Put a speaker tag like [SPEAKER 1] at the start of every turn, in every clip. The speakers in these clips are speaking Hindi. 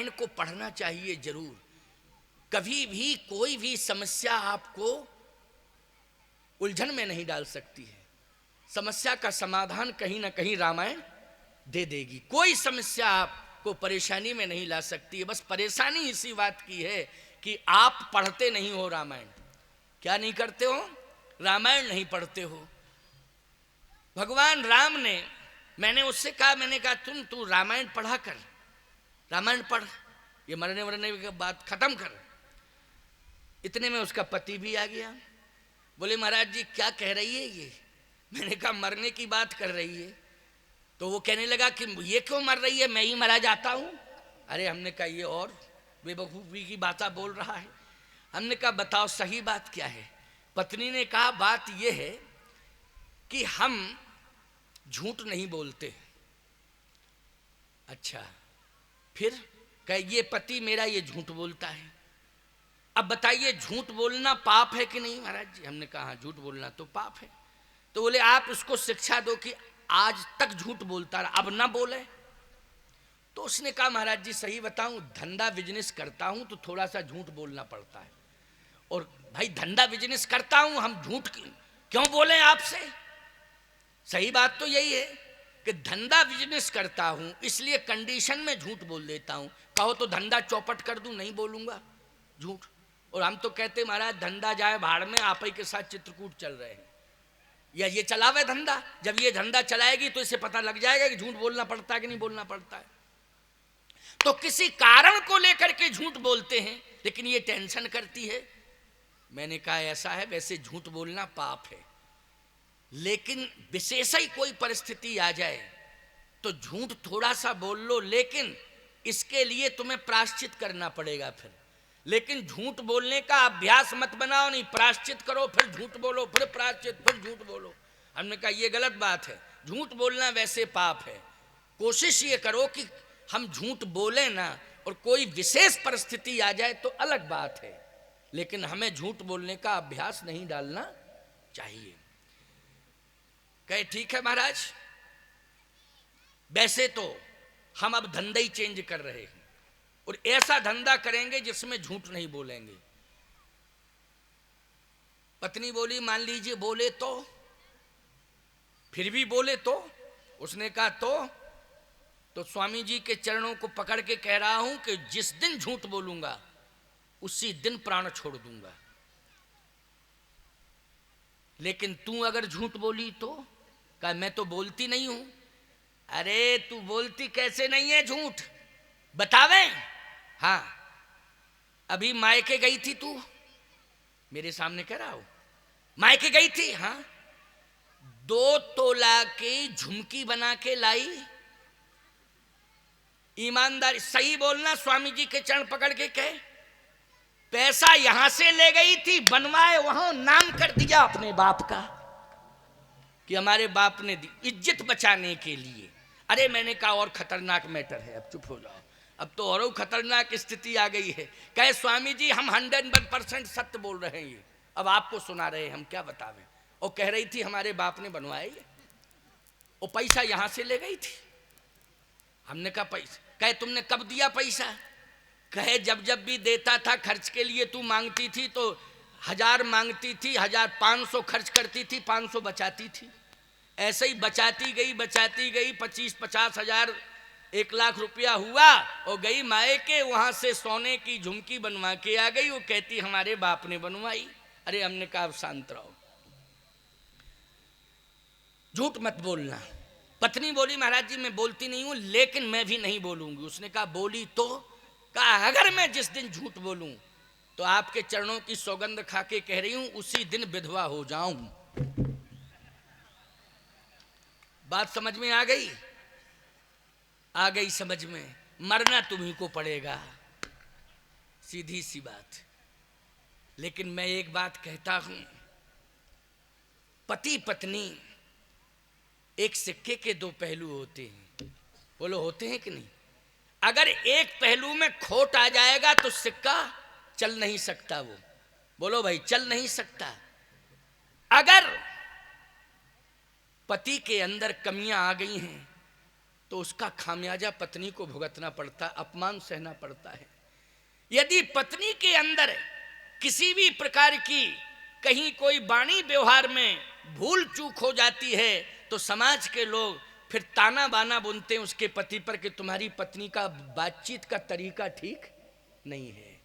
[SPEAKER 1] रामायण को पढ़ना चाहिए जरूर। कभी भी कोई भी समस्या आपको उलझन में नहीं डाल सकती है। समस्या का समाधान कहीं ना कहीं रामायण दे देगी। कोई समस्या आपको परेशानी में नहीं ला सकती है। बस परेशानी इसी बात की है कि आप पढ़ते नहीं हो रामायण। क्या नहीं करते हो? रामायण नहीं पढ़ते हो। भगवान राम ने, मैंने उससे कहा, मैंने कहा तू रामायण पढ़ा कर, रामायण पढ़, ये मरने वरने की बात खत्म कर। इतने में उसका पति भी आ गया। बोले महाराज जी क्या कह रही है ये? मैंने कहा मरने की बात कर रही है। तो वो कहने लगा कि ये क्यों मर रही है, मैं ही मरा जाता हूं। अरे हमने कहा ये और बेवकूफी की बातें बोल रहा है। हमने कहा बताओ सही बात क्या है? पत्नी ने कहा बात ये है कि हम झूठ नहीं बोलते। अच्छा फिर? कह ये पति मेरा ये झूठ बोलता है। अब बताइए झूठ बोलना पाप है कि नहीं महाराज जी? हमने कहा झूठ बोलना तो पाप है। तो बोले आप इसको शिक्षा दो कि आज तक झूठ बोलता रहा, अब ना बोले। तो उसने कहा महाराज जी सही बताऊं, धंधा बिजनेस करता हूं तो थोड़ा सा झूठ बोलना पड़ता है। और भाई धंधा बिजनेस करता हूं, हम झूठ क्यों बोले आपसे? सही बात तो यही है कि धंधा बिजनेस करता हूं इसलिए कंडीशन में झूठ बोल देता हूं। कहो तो धंधा चौपट कर दूं, नहीं बोलूंगा झूठ। और हम तो कहते महाराज धंधा जाए भाड़ में, आप ही के साथ चित्रकूट चल रहे हैं, या ये चलावे धंधा। जब ये धंधा चलाएगी तो इसे पता लग जाएगा कि झूठ बोलना पड़ता है कि नहीं बोलना पड़ता है। तो किसी कारण को लेकर के झूठ बोलते हैं, लेकिन ये टेंशन करती है। मैंने कहा ऐसा है, वैसे झूठ बोलना पाप है, लेकिन विशेष ही कोई परिस्थिति आ जाए तो झूठ थोड़ा सा बोल लो, लेकिन इसके लिए तुम्हें प्रायश्चित करना पड़ेगा फिर। लेकिन झूठ बोलने का अभ्यास मत बनाओ, नहीं प्रायश्चित करो फिर झूठ बोलो, फिर प्रायश्चित फिर झूठ बोलो। हमने कहा ये गलत बात है, झूठ बोलना वैसे पाप है। कोशिश ये करो कि हम झूठ बोले ना, और कोई विशेष परिस्थिति आ जाए तो अलग बात है, लेकिन हमें झूठ बोलने का अभ्यास नहीं डालना चाहिए। कहे ठीक है महाराज, वैसे तो हम अब धंधा ही चेंज कर रहे हैं और ऐसा धंधा करेंगे जिसमें झूठ नहीं बोलेंगे। पत्नी बोली मान लीजिए बोले तो, फिर भी बोले तो? उसने कहा तो स्वामी जी के चरणों को पकड़ के कह रहा हूं कि जिस दिन झूठ बोलूंगा उसी दिन प्राण छोड़ दूंगा। लेकिन तू अगर झूठ बोली तो? कहा मैं तो बोलती नहीं हूं। अरे तू बोलती कैसे नहीं है झूठ, बतावे? हाँ अभी मायके गई थी तू, मेरे सामने कह रहा हूं, मायके गई थी। हाँ 2 तोला की झुमकी बना के लाई। ईमानदारी सही बोलना, स्वामी जी के चरण पकड़ के कहे पैसा यहां से ले गई थी, बनवाए वहां, नाम कर दिया अपने बाप का कि हमारे बाप ने दी, इज्जत बचाने के लिए। अरे मैंने कहा और खतरनाक मैटर है, अब चुप हो जाओ, अब तो और खतरनाक स्थिति आ गई है। कहे स्वामी जी हम 100% सत्य बोल रहे हैं, ये अब आपको सुना रहे हैं, हम क्या बतावें। और कह रही थी हमारे बाप ने बनवाए ये, और पैसा यहां से ले गई थी। हमने कहा पैसा? कहे तुमने कब दिया पैसा? कहे जब जब भी देता था खर्च के लिए, तू मांगती थी तो 1000 मांगती थी, 1500 खर्च करती थी, 500 बचाती थी। ऐसे ही बचाती गई 25-50 हजार, 1 लाख रुपया हुआ, और गई मायके, वहां से सोने की झुमकी बनवा के आ गई। वो कहती हमारे बाप ने बनवाई। अरे हमने कहा शांत रहो, झूठ मत बोलना। पत्नी बोली महाराज जी मैं बोलती नहीं हूं, लेकिन मैं भी नहीं बोलूंगी। उसने कहा बोली तो? कहा अगर मैं जिस दिन झूठ बोलूं तो आपके चरणों की सौगंध खा के कह रही हूं उसी दिन विधवा हो जाऊं। बात समझ में आ गई? आ गई समझ में। मरना तुम्ही को पड़ेगा, सीधी सी बात। लेकिन मैं एक बात कहता हूं, पति पत्नी एक सिक्के के 2 पहलू होते हैं। बोलो होते हैं कि नहीं? अगर एक पहलू में खोट आ जाएगा तो सिक्का चल नहीं सकता। वो बोलो भाई चल नहीं सकता। अगर पति के अंदर कमियां आ गई हैं तो उसका खामियाजा पत्नी को भुगतना पड़ता है, अपमान सहना पड़ता है। यदि पत्नी के अंदर किसी भी प्रकार की कहीं कोई वाणी व्यवहार में भूल चूक हो जाती है तो समाज के लोग फिर ताना बाना बुनते हैं उसके पति पर कि तुम्हारी पत्नी का बातचीत का तरीका ठीक नहीं है,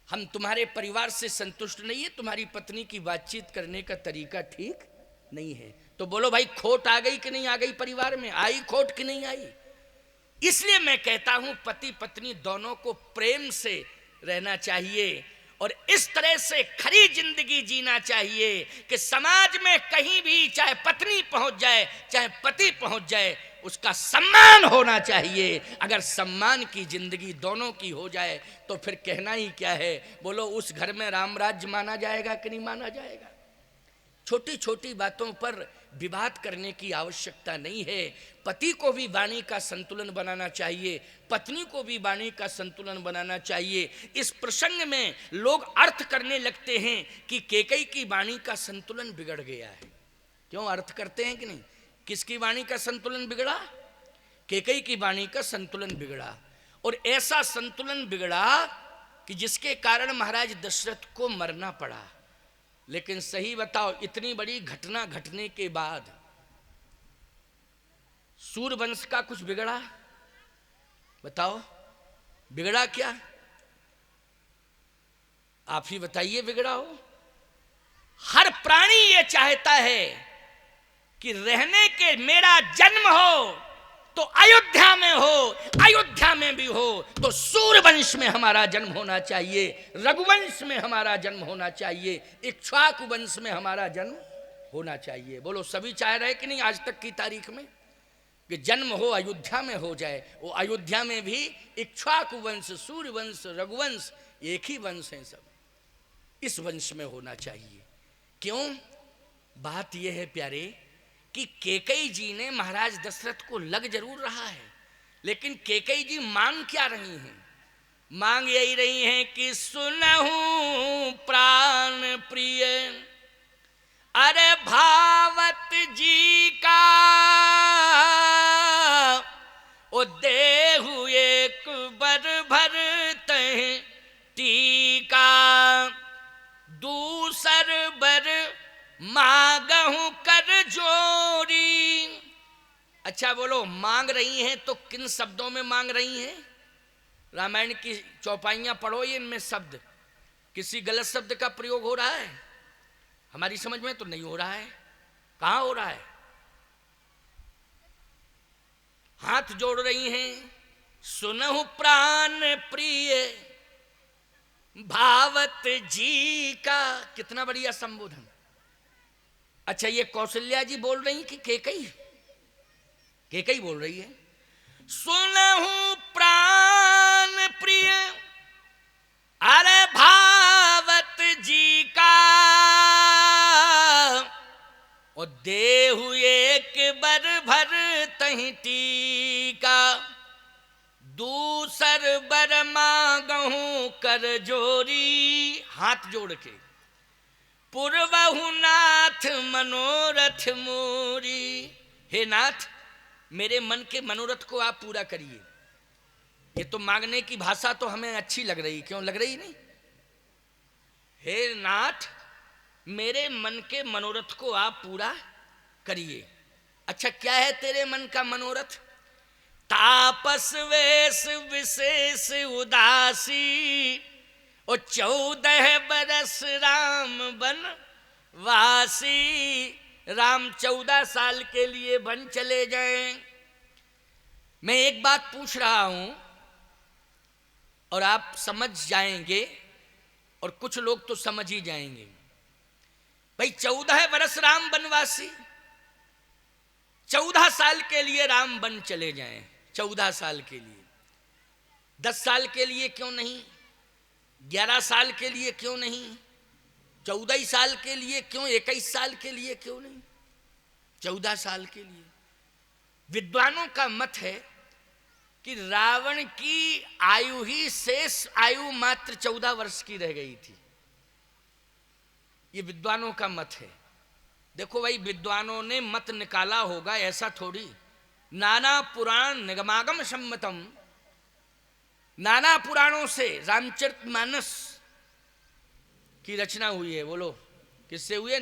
[SPEAKER 1] हम तुम्हारे परिवार से संतुष्ट नहीं है, तुम्हारी पत्नी की बातचीत करने का तरीका ठीक नहीं है। तो बोलो भाई, खोट आ गई कि नहीं आ गई? परिवार में आई खोट कि नहीं आई? इसलिए मैं कहता हूं पति पत्नी दोनों को प्रेम से रहना चाहिए और इस तरह से खरी जिंदगी जीना चाहिए कि समाज में कहीं भी चाहे पत्नी पहुंच जाए चाहे पति पहुंच जाए उसका सम्मान होना चाहिए। अगर सम्मान की जिंदगी दोनों की हो जाए तो फिर कहना ही क्या है। बोलो, उस घर में राम राज्य माना जाएगा कि नहीं माना जाएगा? छोटी छोटी बातों पर विवाद करने की आवश्यकता नहीं है। पति को भी वाणी का संतुलन बनाना चाहिए, पत्नी को भी वाणी का संतुलन बनाना चाहिए। इस प्रसंग में लोग अर्थ करने लगते हैं कि कैकेयी की वाणी का संतुलन बिगड़ गया है। क्यों अर्थ करते हैं कि नहीं? किसकी वाणी का संतुलन बिगड़ा? कैकेयी की वाणी का संतुलन बिगड़ा। और ऐसा संतुलन बिगड़ा कि जिसके कारण महाराज दशरथ को मरना पड़ा। लेकिन सही बताओ, इतनी बड़ी घटना घटने के बाद सूर्यवंश का कुछ बिगड़ा? बताओ, बिगड़ा क्या? आप ही बताइए, बिगड़ा हो? हर प्राणी ये चाहता है कि रहने के मेरा जन्म हो तो अयोध्या में हो, अयोध्या में भी हो तो सूर्यवंश में हमारा जन्म होना चाहिए, रघुवंश में हमारा जन्म होना चाहिए, इक्ष्वाकु वंश में हमारा जन्म होना चाहिए। बोलो, सभी चाह रहे कि नहीं आज तक की तारीख में कि जन्म हो अयोध्या में हो जाए? वो अयोध्या में भी इक्ष्वाकु वंश, सूर्यवंश, रघुवंश एक ही वंश है, सब इस वंश में होना चाहिए। क्यों? बात यह है प्यारे कि कैकेयी जी ने महाराज दशरथ को लग जरूर रहा है, लेकिन कैकेयी जी मांग क्या रही हैं? मांग यही रही है कि सुनहूं प्राण प्रिय अरे भावत जी का ओ देहु एक बर भर तह टीका दूसर बर मांगहूं कर जोरी। अच्छा बोलो, मांग रही हैं तो किन शब्दों में मांग रही हैं? रामायण की चौपाइयां पढ़ो, ये इनमें शब्द किसी गलत शब्द का प्रयोग हो रहा है? हमारी समझ में तो नहीं हो रहा है। कहां हो रहा है? हाथ जोड़ रही हैं, सुनहु प्राण प्रिय भावत जी का। कितना बढ़िया संबोधन। अच्छा, ये कौशल्या जी बोल रही कि कैकेयी? कैकेयी बोल रही है। सुनहु प्राण प्रिय अरे भावत जी का और देहु एक बर भर तहि टीका दूसर बर मांगहूं कर जोरी। हाथ जोड़ के, पूर्वहु नाथ मनोरथ मोरी। हे नाथ, मेरे मन के मनोरथ को आप पूरा करिए। ये तो मांगने की भाषा तो हमें अच्छी लग रही, क्यों लग रही नहीं? हे नाथ, मेरे मन के मनोरथ को आप पूरा करिए। अच्छा, क्या है तेरे मन का मनोरथ? तापस वेश विशेष उदासी और 14 बरस राम बन वासी। राम 14 साल के लिए वन चले जाएं। मैं एक बात पूछ रहा हूं और आप समझ जाएंगे और कुछ लोग तो समझ ही जाएंगे। भाई 14 बरस राम वनवासी, 14 साल के लिए राम वन चले जाएं, 14 साल के लिए, 10 साल के लिए क्यों नहीं? 11 साल के लिए क्यों नहीं? 14 साल के लिए क्यों? 21 साल के लिए क्यों नहीं? 14 साल के लिए। विद्वानों का मत है कि रावण की आयु ही शेष आयु मात्र 14 वर्ष की रह गई थी। ये विद्वानों का मत है। देखो भाई, विद्वानों ने मत निकाला होगा, ऐसा थोड़ी नाना पुराण निगमागम सम्मतम, नाना पुराणों से रामचरितमानस की रचना हुई है। बोलो किससे हुई है?